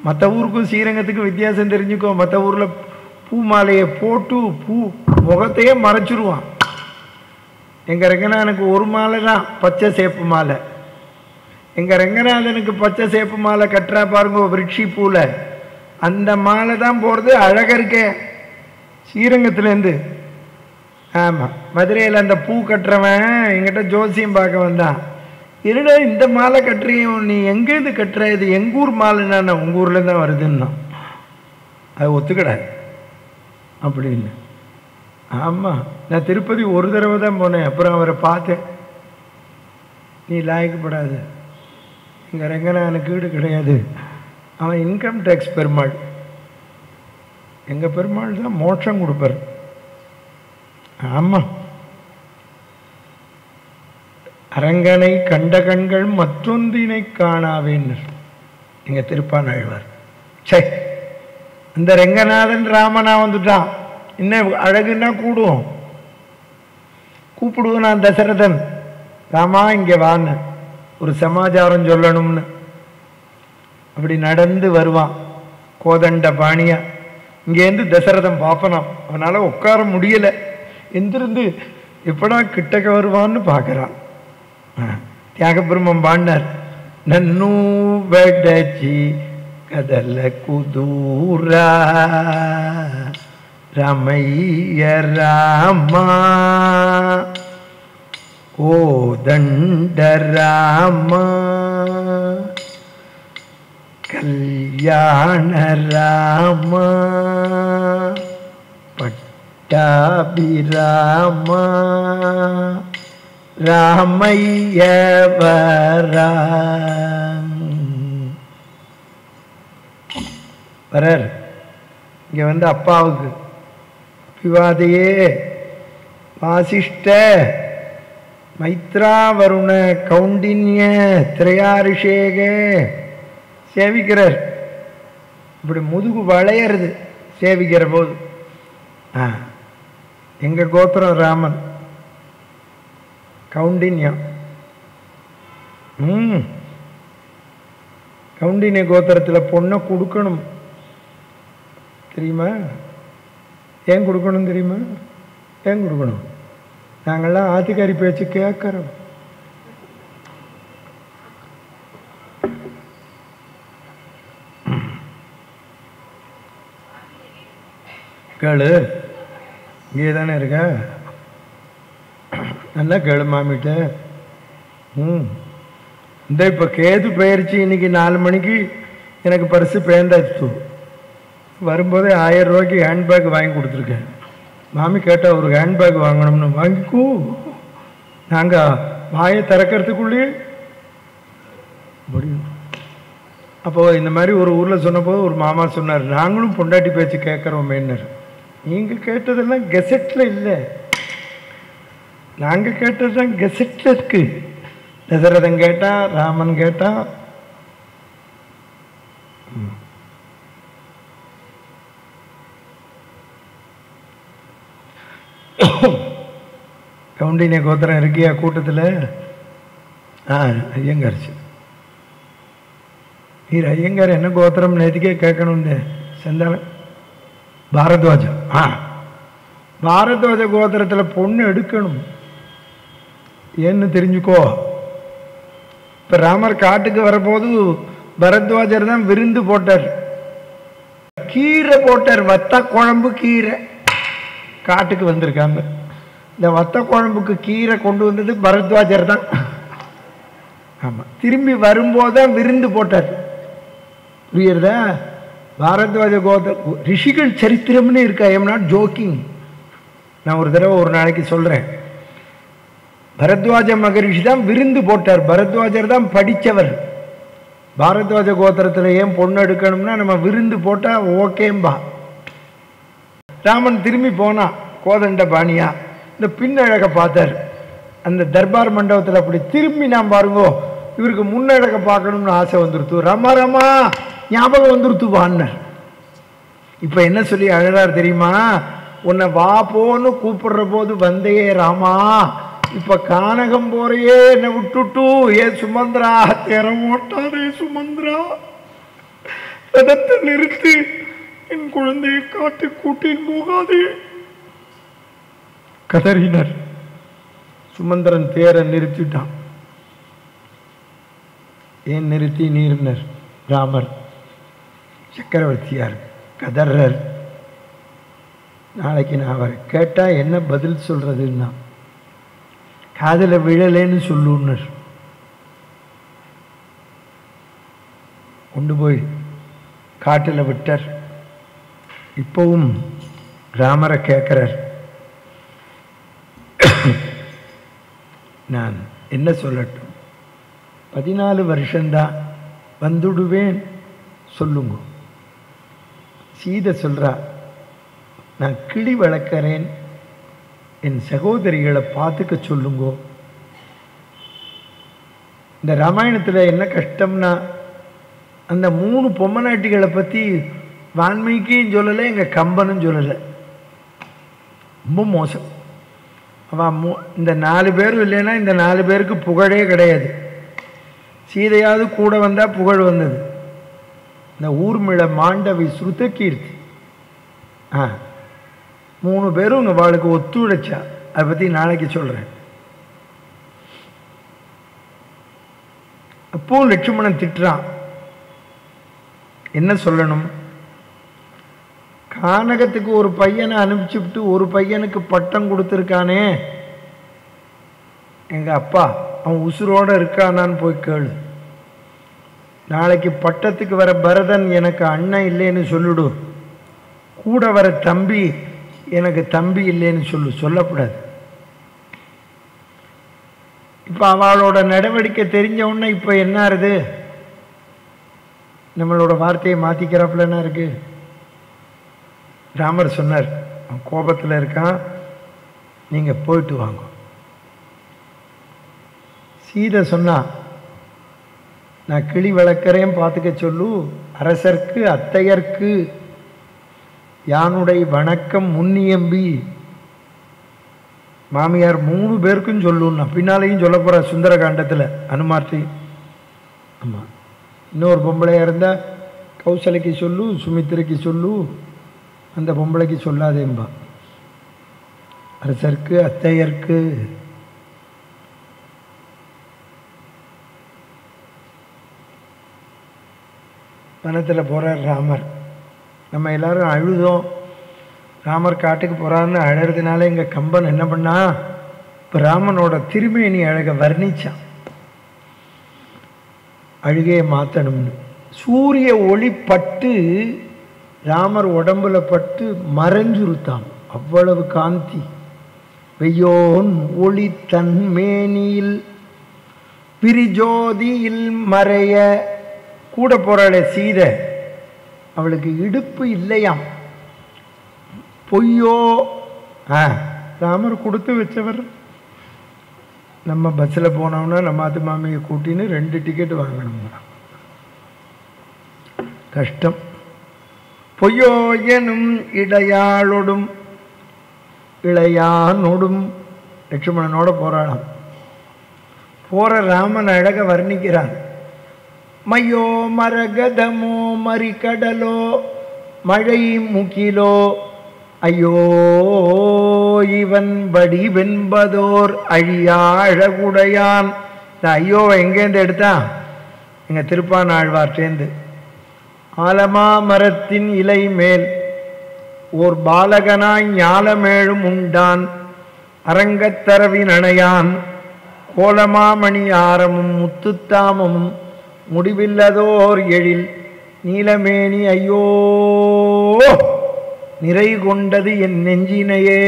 மற்ற ஊருக்கும் ஸ்ரீரங்கத்துக்கும் வித்தியாசம் தெரிஞ்சுக்கோ. மற்ற ஊரில் பூ மாலையை போட்டு பூ முகத்தையே மறைச்சிருவான். எங்கள் ரங்கநாதனுக்கு ஒரு மாலை தான் பச்சை சேப்பு மாலை. எங்கள் ரங்கநாதனுக்கு பச்சை சேப்பு மாலை கட்டுறா பாருங்க விருட்சி பூவில், அந்த மாலை தான் போகிறது. அழகாக இருக்கே ஸ்ரீரங்கத்துலேருந்து. ஆமாம், மதுரையில் அந்த பூ கட்டுறவன் எங்கிட்ட ஜோசியம் பார்க்க வந்தான். என்னடா இந்த மாலை கட்டுறியும், நீ எங்கேருந்து கட்டுற? இது எங்கூர் மாலைன்னா உங்கள் ஊரில் தான் வருதுன்னா. அது ஒத்துக்கடாது அப்படின்னு. ஆமாம், நான் திருப்பதி ஒரு தடவை தான் போனேன். அப்புறம் அவரை பார்த்தேன். நீ லாய்க்கப்படாது, எங்கள் ரங்கநாதனுக்கு வீடு கிடையாது. அவன் இன்கம் டேக்ஸ் பெருமாள். எங்கள் பெருமாள் தான் மோட்சம் கொடுப்பார். ஆமாம், அரங்கனை கண்ட கண்கள் மற்றொன்றினை காணாவேன்னு எங்கள் திருப்பானாழ்வார். சே, இந்த ரங்கநாதன் ராமனா வந்துட்டான். இன்னும் அழகுன்னா கூடுவோம், கூப்பிடுவோம். நான் தசரதன், ராமா இங்கே வான்னு ஒரு சமாச்சாரம் சொல்லணும்னு அப்படி நடந்து வருவான் கோதண்ட பாணியா. இங்கேருந்து தசரதன் பார்ப்பனான். அவனால் உட்கார முடியலை. எந்திருந்து எப்படா கிட்டக்க வருவான்னு பார்க்குறான். தியாகபிரம்மம் பாண்டார். நன்னு வெடச்சி கதல குதூரா ரமைய ராமா கோதண்ட ராமா கல்யாண ராமா பட்டாபிராமா ராமையவரா வரார். இங்கே வந்து அப்பாவுக்கு பிவாதையே வாசிஷ்ட மைத்ரா வருண கௌண்டின்ய திரையாரிஷேக சேவிக்கிறார். இப்படி முதுகு வளையிறது சேவிக்கிற போது. எங்கள் கோத்திரம் ராமன் கௌண்டின்யம். கௌண்டின்ய கோத்திரத்தில் பொண்ணை கொடுக்கணும் தெரியுமா? ஏன் கொடுக்கணும் தெரியுமா? ஏன் கொடுக்கணும்? நாங்கள்லாம் ஆத்துக்காரி பேச்சு கேட்குறோம். கேளு, இங்கே தானே இருக்க, நல்லா கேளு மாமிட்ட. இந்த இப்போ கேது பயிற்சி இன்னைக்கு 4 மணிக்கு எனக்கு பரிசு பேந்தாச்சு. வரும்போதே 1000 ரூபாய்க்கு ஹேண்ட்பேக் வாங்கி கொடுத்துருக்கேன். மாமி கேட்டால் ஒரு ஹேண்ட்பேக் வாங்கணும்னு. வாங்கிக்கோ. நாங்கள் வாயை திறக்கிறதுக்குள்ளேயே முடியும். அப்போது இந்த மாதிரி ஒரு ஊரில் சொன்னபோது ஒரு மாமா சொன்னார், நாங்களும் பொண்டாட்டி பேச்சு கேட்குறோமேன்னர். நீங்கள் கேட்டதெல்லாம் கெசட்டில் இல்லை, நாங்கள் கேட்டது தான் கெசட்டில் இருக்கு. தசரதன் கேட்டான், ராமன் கேட்டான். கவுண்டினிய கோத்திரம் இருக்கியா கூட்டத்தில்? ஐயங்கார்ச்சு. நீர் ஐயங்கார் என்ன கோத்திரம் நேற்றுக்கே கேட்கணும். செந்தாளன் பாரத்வாஜம். பாரத்வாஜ கோத்திரத்தில் பொண்ணு எடுக்கணும். ஏன்னு தெரிஞ்சுக்கோ. இப்போ ராமர் காட்டுக்கு வரப்போது பரத்வாஜர் தான் விருந்து போட்டார். கீரை போட்டார், வத்த குழம்பு கீரை. காட்டுக்கு வந்திருக்காங்க. இந்த வத்த குழம்புக்கு கீரை கொண்டு வந்தது பரத்வாஜர் தான். ஆமாம், திரும்பி வரும்போது தான் விருந்து போட்டார். புரியுறதா? பாரத்வாஜ கோத்திர ரிஷிகள் சரித்திரம்னு இருக்கா. I am not jogging. நான் ஒரு தடவை ஒரு நாளைக்கு சொல்கிறேன். பரத்வாஜ மகரிஷி தான் விருந்து போட்டார். பரத்வாஜர் தான் படித்தவர். பாரத்வாஜ கோத்திரத்தில் ஏன் பொண்ணு எடுக்கணும்னா நம்ம விருந்து போட்டால் ஓகேம்பா. ராமன் திரும்பி போனான் கோதண்ட பாணியா. இந்த பின்னழகை பார்த்தார். அந்த தர்பார் மண்டபத்தில் அப்படி திரும்பி நான் பாருங்கோ, இவருக்கு முன்னழகை பார்க்கணும்னு ஆசை வந்துருத்து. ரமா ரமா ஞாபகம் வந்துருத்து வான்னார். இப்போ என்ன சொல்லி அழகார் தெரியுமா? உன்னை வா போன்னு கூப்பிடுற போது வந்தையே ராமா இப்ப கானகம் போறையே என்னை விட்டுட்டு ஏ சுமந்திரா தேர ஓட்டாதே சுமந்திரா, ரதத்தை நிறுத்து, என் குழந்தையை காட்டு கூட்டின் போகாதே கதறினர். சுமந்திரன் தேர நிறுத்திட்டான். ஏன் நிறுத்தி நீர்னர்? ராமர் சக்கரவர்த்தியார் கதர்றர். நாளைக்கு நான் அவரை கேட்டா என்ன பதில் சொல்றதுன்னா, காதல விழலேன்னு சொல்லுன்னர். கொண்டு போய் காட்டில் விட்டார். இப்பவும் ராமரை கேட்கிறார், நான் என்ன சொல்லட்டும்? 14 வருஷம்தான், வந்துடுவேன் சொல்லுங்க. சீதை சொல்றா, நான் கிளி வளர்க்கிறேன், என் சகோதரிகளை பார்த்துக்க சொல்லுங்க. இந்த ராமாயணத்தில் என்ன கஷ்டம்னா, அந்த 3 பொம்மநாட்டிகளை பற்றி வால்மீகியும் சொல்லலை, எங்கள் கம்பனும் சொல்லலை. ரொம்ப மோசம். அவன் இந்த 4 பேரும் இல்லைன்னா இந்த 4 பேருக்கு புகழே கிடையாது. சீதையாவது கூட வந்தால் புகழ் வந்தது. இந்த ஊர்மிள மாண்டவி ஸ்ருத கீர்த்தி 3 பேரும் உங்கள் வாளுக்கு ஒத்துழைச்சா. அதை பற்றி நாளைக்கு சொல்கிறேன். அப்போ லட்சுமணன் திட்டுறான். என்ன சொல்லணும்? கானகத்துக்கு ஒரு பையனை அனுப்பிச்சுட்டு ஒரு பையனுக்கு பட்டம் கொடுத்துருக்கானே எங்கள் அப்பா, அவன் உசுரோட இருக்கானான்னு போய் கேளு. நாளைக்கு பட்டத்துக்கு வர பரதன் எனக்கு அண்ணன் இல்லைன்னு சொல்லிடு. கூட வர தம்பி எனக்கு தம்பி இல்லைன்னு சொல்லக்கூடாது. இப்போ அவளோட நடவடிக்கை தெரிஞ்ச உடனே இப்போ என்ன ஆறுது? நம்மளோட வார்த்தையை மாற்றிக்கிறாப்புல என்ன இருக்கு? ராமர் சொன்னார், அவன் கோபத்தில் இருக்கான், நீங்கள் போயிட்டு வாங்க. சீதை சொன்னா, நான் கிளி வளர்க்கிறேன் பார்த்துக்க சொல்லு, அரசர்க்கு அத்தையர்க்கு யானுடைய வணக்கம் முன்னியம்பி. மாமியார் 3 பேருக்கும் சொல்லுன்னா, பின்னாலையும் சொல்ல போகிற சுந்தர காண்டத்தில் அனுமார்த்தி. ஆமாம், இன்னொரு பொம்பளையாக இருந்தால் கௌசலைக்கு சொல்லு, சுமித்திரைக்கு சொல்லு, அந்த பொம்பளைக்கு சொல்லாதேம்பா. அரசர்க்கு அத்தையர்க்கு. வனத்தில் போகிறார் ராமர். நம்ம எல்லாரும் அழுதோம். ராமர் காட்டுக்கு போகிறாருன்னு அழறதுனால எங்கள் கம்பன் என்ன பண்ணா, இப்போ ராமனோட திருமேனி அழகை வர்ணிச்சான். அழுகையை மாற்றணும்னு சூரிய ஒளி பட்டு ராமர் உடம்புல பட்டு மறைஞ்சுருத்தான். அவ்வளவு காந்தி. வெய்யோன் ஒளி தன்மேனியில் பிரிஜோதியில் மறைய. கூட போறாளே சீதை, அவளுக்கு இடுப்பு இல்லையாம். பொய்யோ ராமர் கொடுத்து வச்சவர். நம்ம பஸ்ஸில் போனோம்னா நம்ம அது மாமியை கூட்டின்னு 2 டிக்கெட் வாங்கணும். கஷ்டம். பொய்யோ எனும் இடையாளொடும் இளையானோடும் லட்சுமணனோட போராடாம். போற ராமன் அழக வர்ணிக்கிறான். மையோ மரகதமோ மறிக்கடலோ மழை முகிலோ ஐயோ இவன் படி வெண்பதோர் அழியா அழகுடையான். இந்த ஐயோவை எங்கேருந்து எடுத்தான்? எங்கள் திருப்பான் ஆழ்வார்ட்டேந்து. ஆலமா மரத்தின் இலை மேல் ஓர் பாலகனாய் ஞாலமேழும் உண்டான் அரங்கத்தரவின் அணையான் கோலமாமணி ஆரமும் முத்துத்தாமமும் முடிவில்லதோர் எழில் நீலமேனி ஐயோ நிறை கொண்டது என் நெஞ்சினையே.